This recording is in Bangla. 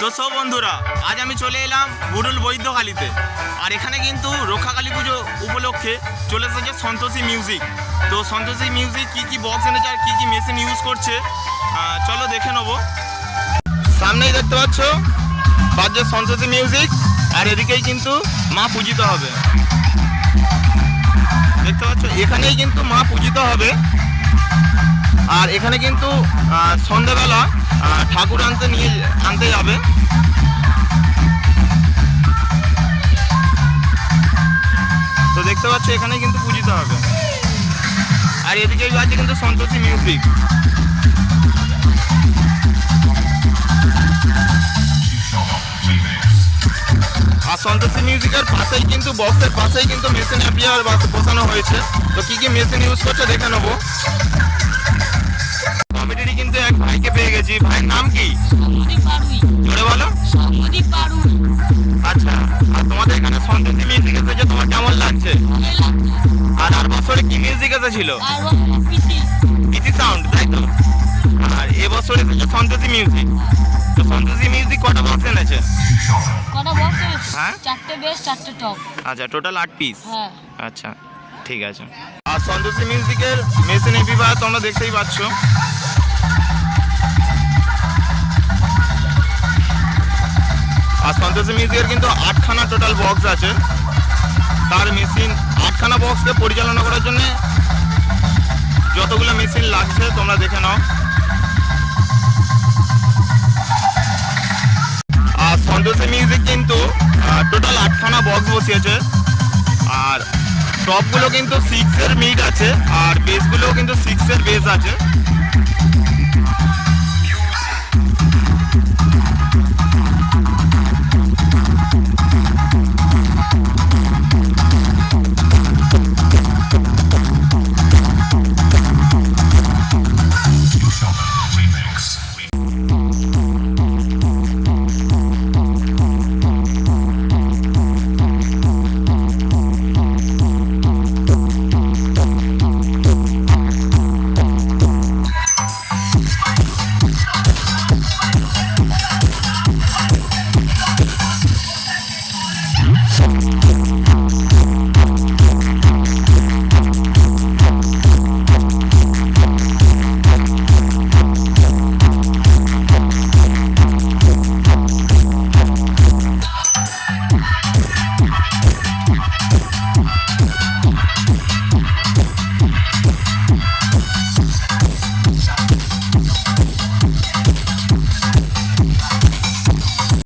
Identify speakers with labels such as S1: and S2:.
S1: তো সব বন্ধুরা, আজ আমি চলে এলাম বুড়ুল বৈদ্যকালীতে। আর এখানে কিন্তু রক্ষাকালী পুজো উপলক্ষে চলে এসেছে সন্তোষী মিউজিক। তো সন্তোষী মিউজিক কী কী বক্স এনেছে আর কী কী মেশিন ইউজ করছে চলো দেখে নেবো। সামনেই দেখতে পাচ্ছ বাজছে সন্তোষী মিউজিক, আর এদিকেই কিন্তু মা পূজিত হবে। দেখতে পাচ্ছ এখানেই কিন্তু মা পূজিত হবে। আর এখানে কিন্তু সন্ধ্যাবেলা ঠাকুর আনতে যাবে। তো দেখতে পাচ্ছ এখানে কিন্তু পূজিত হবে। আর এদিকেই বাজছে কিন্তু সন্তোষী মিউজিক। আর সন্তোষী মিউজিকের পাশেই কিন্তু বক্সের পাশেই কিন্তু মেশিন অ্যাপিয়ার বসানো হয়েছে। তো কি কি মেশিন ইউজ করছে দেখে নেবো। কমিটিরই কিন্তু এক ভাইকে পেয়ে গেছি। ভাইয়ের নাম কি? জোরে বলো। আচ্ছা, আর তোমাদের এখানে সন্তোষী মিউজিক এসেছে, তোমার কেমন লাগছে? আর বছরে কি মিউজিক এসেছিল? পিসি সাউন্ড, তাই তো? আর এবছর এসেছে সন্তোষী মিউজিক। তো সন্তোষী মিউজিক কটা বক্স এনেছে? হ্যাঁ,
S2: 4টে বেস 4টে টপ।
S1: আচ্ছা, টোটাল 8 পিস।
S2: হ্যাঁ,
S1: আচ্ছা, ঠিক আছে। আর সন্তোষী মিউজিকের মেশিন এপিবার তোমরা দেখতেই পাচ্ছ। আর সন্তোষী মিউজিকের কিন্তু 8খানা টোটাল বক্স আছে। তার মেশিন 8খানা বক্সকে পরিচালনা করার জন্য যতগুলো মেশিন লাগছে তোমরা দেখে নাও। আর সন্তোষী মিউজিক কিন্তু টোটাল 8খানা বক্স বসিয়েছে। আর টপগুলো কিন্তু 6-এর মিড আছে, আর বেসগুলোও কিন্তু 6-এর বেস আছে।